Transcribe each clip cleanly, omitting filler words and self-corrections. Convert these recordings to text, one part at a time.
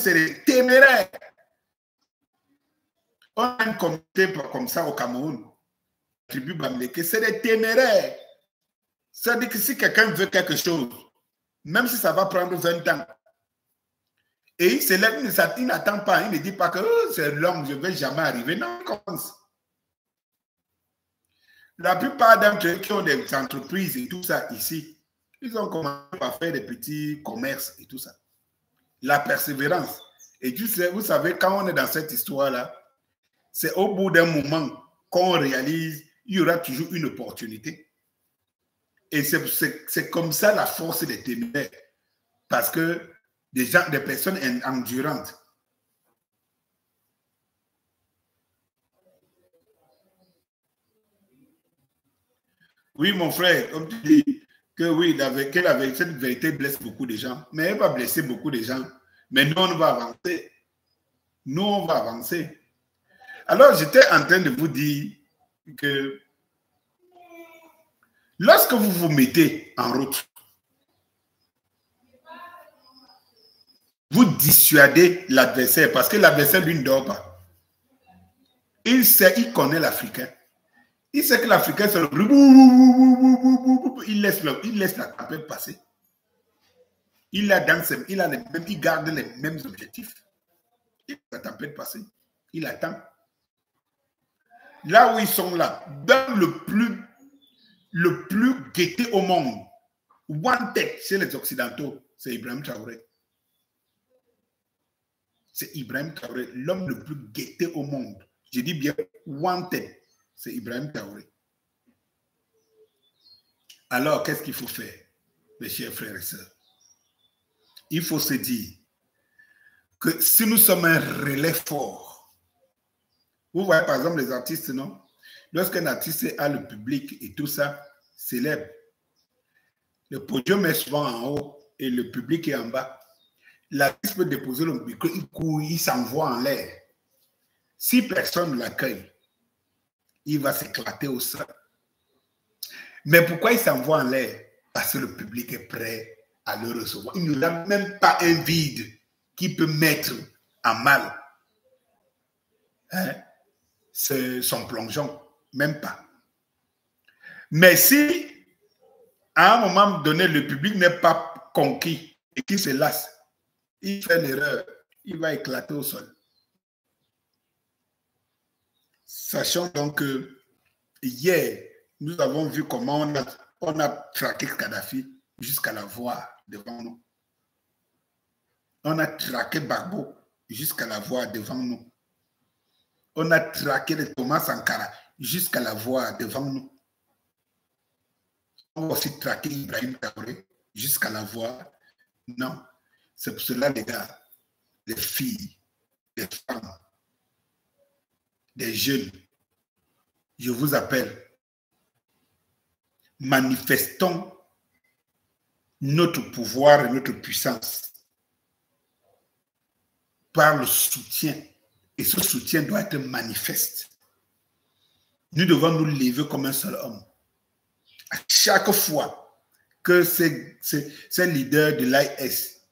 c'est des téméraires. On a un comité comme ça au Cameroun, la tribu Bamileke, c'est des téméraires. Ça dit que si quelqu'un veut quelque chose, même si ça va prendre 20 ans, et il se lève, il n'attend pas, il ne dit pas que oh, c'est long, je ne vais jamais arriver. Non, il commence. La plupart d'entre eux qui ont des entreprises et tout ça ici, ils ont commencé par faire des petits commerces et tout ça. La persévérance. Et tu sais, vous savez, quand on est dans cette histoire-là, c'est au bout d'un moment qu'on réalise qu'il y aura toujours une opportunité. Et c'est comme ça la force des téméraires. Parce que des personnes endurantes. Oui, mon frère, comme tu dis, que oui, cette vérité blesse beaucoup de gens, mais elle va blesser beaucoup de gens. Mais nous, on va avancer. Nous, on va avancer. Alors, j'étais en train de vous dire que lorsque vous vous mettez en route, vous dissuadez l'adversaire parce que l'adversaire, lui, ne dort pas. Il sait, il connaît l'Africain. Il sait que l'Africain, c'est le... Il laisse la tempête passer. Il garde les mêmes objectifs. Il laisse la tempête passer. Il attend. Là où ils sont là, dans le plus guetté au monde, wanted chez les Occidentaux, c'est Ibrahim Traoré. C'est Ibrahim Traoré, l'homme le plus guetté au monde. Je dis bien wanted, c'est Ibrahim Traoré. Alors, qu'est-ce qu'il faut faire, mes chers frères et sœurs? Il faut se dire que si nous sommes un relais fort, vous voyez par exemple les artistes, non? Lorsqu'un artiste a le public et tout ça, célèbre. Le podium est souvent en haut et le public est en bas. L'artiste peut déposer le micro, il court, il s'envoie en l'air. Si personne ne l'accueille, il va s'éclater au sol. Mais pourquoi il s'envoie en l'air? Parce que le public est prêt à le recevoir. Il n'y a même pas un vide qui peut mettre en mal son plongeon. Même pas. Mais si, à un moment donné, le public n'est pas conquis et qu'il se lasse, il fait l'erreur, il va éclater au sol. Sachant donc que hier, nous avons vu comment on a traqué Kadhafi jusqu'à la voir devant nous. On a traqué Gbagbo jusqu'à la voir devant nous. On a traqué le Thomas Sankara jusqu'à la voir devant nous. On a aussi traqué Ibrahim Traoré jusqu'à la voir. Non, c'est pour cela, les gars, les filles, les femmes, les jeunes, je vous appelle, manifestons notre pouvoir et notre puissance par le soutien. Et ce soutien doit être manifeste. Nous devons nous lever comme un seul homme. À chaque fois que ces leaders de l'AIS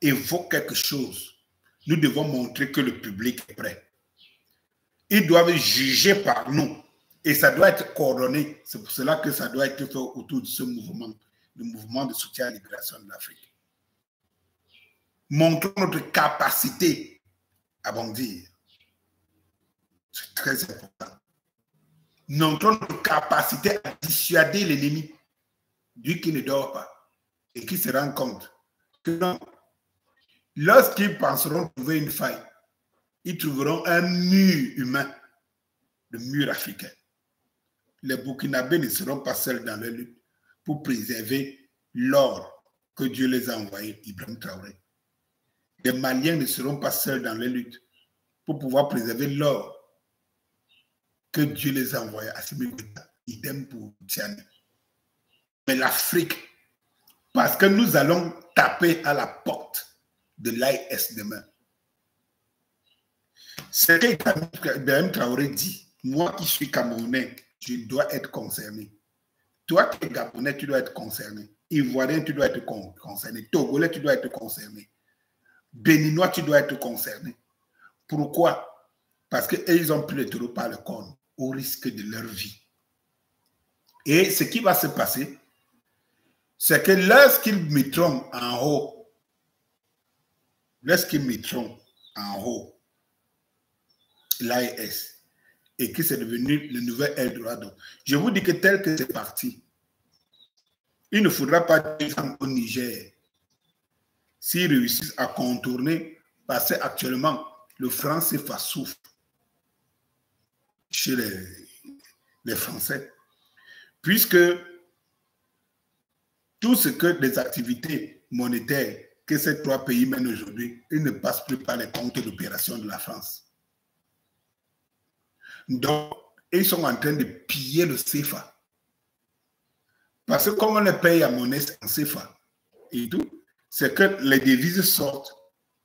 évoquent quelque chose, nous devons montrer que le public est prêt. Ils doivent juger par nous. Et ça doit être coordonné. C'est pour cela que ça doit être fait autour de ce mouvement, le mouvement de soutien à la libération de l'Afrique. Montrons notre capacité à bondir. C'est très important. Montrons notre capacité à dissuader l'ennemi, lui qui ne dort pas et qui se rend compte que non, lorsqu'ils penseront trouver une faille, ils trouveront un mur humain, le mur africain. Les Burkinabés ne seront pas seuls dans leur lutte pour préserver l'or que Dieu les a envoyé, Ibrahim Traoré. Les Maliens ne seront pas seuls dans leur lutte pour pouvoir préserver l'or que Dieu les a envoyés, Assimi Goïta, idem pour Tiani. Mais l'Afrique, parce que nous allons taper à la porte de l'AIS demain. Ce que Ibrahim Traoré dit, moi qui suis Camerounais, je dois être concerné. Toi qui es Gabonais, tu dois être concerné. Ivoirien, tu dois être concerné. Togolais, tu dois être concerné. Béninois, tu dois être concerné. Pourquoi? Parce qu'ils ont pris le taureau par le corne au risque de leur vie. Et ce qui va se passer, c'est que lorsqu'ils mettront en haut, l'AES, et que c'est devenu le nouvel Eldorado, je vous dis que tel que c'est parti, il ne faudra pas 2 ans au Niger s'ils réussissent à contourner, parce qu'actuellement, le franc CFA souffre chez les Français, puisque tout ce que des activités monétaires que ces 3 pays mènent aujourd'hui, ils ne passent plus par les comptes d'opération de la France. Donc, ils sont en train de piller le CFA. Parce que comme on les paye à monnaie en CFA et tout, c'est que les devises sortent,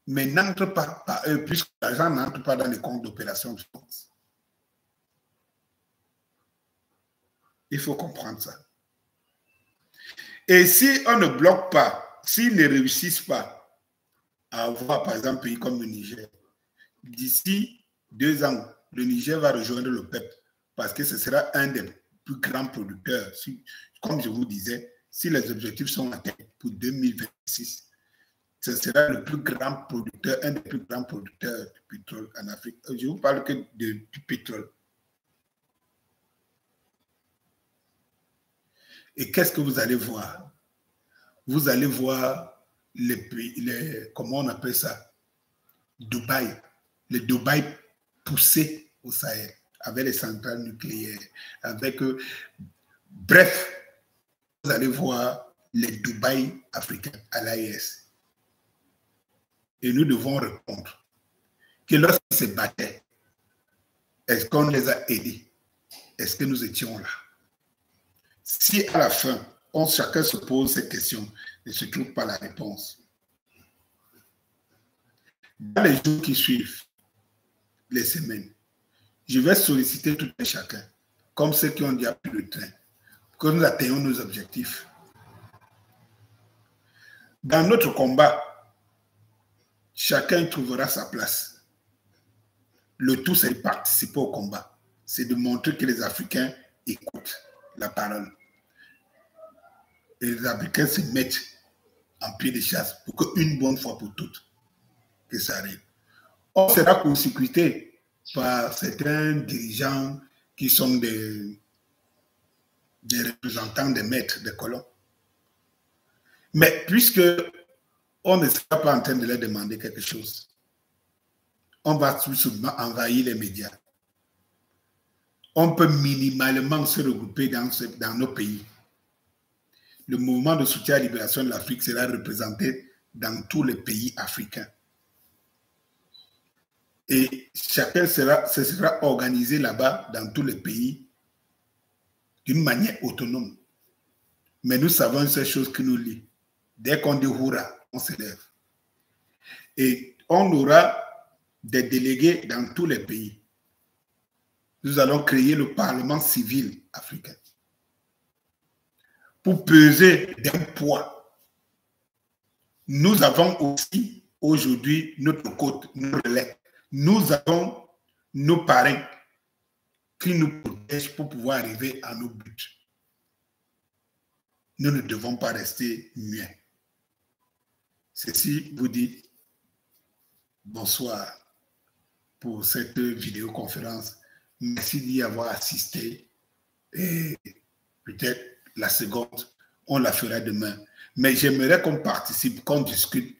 mais n'entrent pas par eux, puisque l'argent n'entre pas dans les comptes d'opération de France. Il faut comprendre ça. Et si on ne bloque pas, s'ils ne réussissent pas à avoir, par exemple, un pays comme le Niger, d'ici 2 ans, le Niger va rejoindre le PEP parce que ce sera un des plus grands producteurs. Comme je vous disais, si les objectifs sont atteints pour 2026, ce sera le plus grand producteur, un des plus grands producteurs de pétrole en Afrique. Je ne vous parle que du pétrole. Et qu'est-ce que vous allez voir? Vous allez voir comment on appelle ça? Dubaï. Le Dubaï poussé au Sahel, avec les centrales nucléaires, avec... bref, vous allez voir les Dubaï africains à l'AES. Et nous devons répondre que lorsqu'ils se battaient, est-ce qu'on les a aidés? Est-ce que nous étions là? Si à la fin, chacun se pose ces questions et ne se trouve pas la réponse, dans les jours qui suivent, les semaines, je vais solliciter tout et chacun, comme ceux qui ont déjà pris le train, que nous atteignions nos objectifs. Dans notre combat, chacun trouvera sa place. Le tout, c'est de participer au combat. C'est de montrer que les Africains écoutent la parole. Et les Africains se mettent en pied de chasse pour qu'une bonne fois pour toutes, que ça arrive. On sera court-circuité par certains dirigeants qui sont des représentants des maîtres, des colons. Mais puisque on ne sera pas en train de leur demander quelque chose, on va tout simplement envahir les médias. On peut minimalement se regrouper dans nos pays. Le mouvement de soutien à la libération de l'Afrique sera représenté dans tous les pays africains. Et chacun se sera organisé là-bas dans tous les pays d'une manière autonome. Mais nous savons une seule chose qui nous lie. Dès qu'on dit Houra, on se lève. Et on aura des délégués dans tous les pays. Nous allons créer le Parlement civil africain pour peser d'un poids. Nous avons aussi aujourd'hui notre côte, nos relais. Nous avons nos parrains qui nous protègent pour pouvoir arriver à nos buts. Nous ne devons pas rester muets. Ceci vous dit bonsoir pour cette vidéoconférence. Merci d'y avoir assisté. Et peut-être la seconde, on la fera demain. Mais j'aimerais qu'on participe, qu'on discute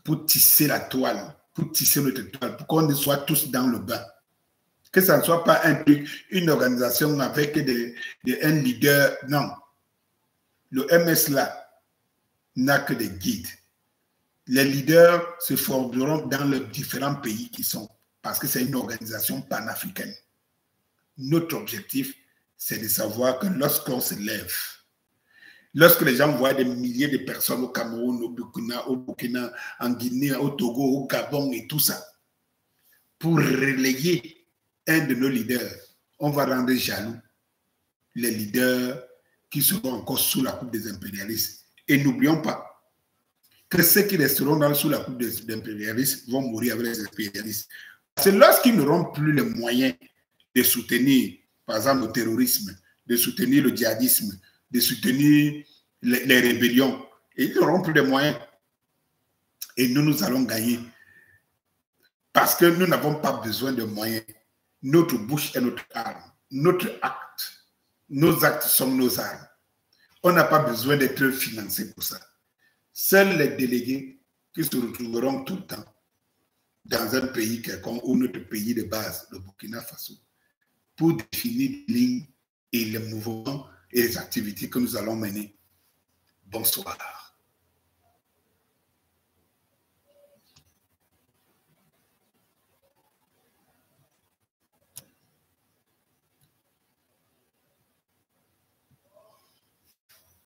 pour tisser la toile, pour tisser notre toile, pour qu'on soit tous dans le bain. Que ça ne soit pas un truc, une organisation avec un leader. Non. Le MS là n'a que des guides. Les leaders se formeront dans les différents pays qui sont, parce que c'est une organisation panafricaine. Notre objectif, c'est de savoir que lorsqu'on se lève, lorsque les gens voient des milliers de personnes au Cameroun, au Burkina, en Guinée, au Togo, au Gabon et tout ça, pour relayer un de nos leaders, on va rendre jaloux les leaders qui seront encore sous la coupe des impérialistes. Et n'oublions pas que ceux qui resteront sous la coupe des impérialistes vont mourir avec les impérialistes. C'est lorsqu'ils n'auront plus les moyens de soutenir, par exemple, le terrorisme, de soutenir le djihadisme, de soutenir les rébellions, et ils n'auront plus de moyens. Et nous allons gagner. Parce que nous n'avons pas besoin de moyens. Notre bouche est notre arme. Notre acte, nos actes sont nos armes. On n'a pas besoin d'être financé pour ça. Seuls les délégués qui se retrouveront tout le temps dans un pays quelconque ou notre pays de base, le Burkina Faso, pour définir les lignes et les mouvements et les activités que nous allons mener. Bonsoir.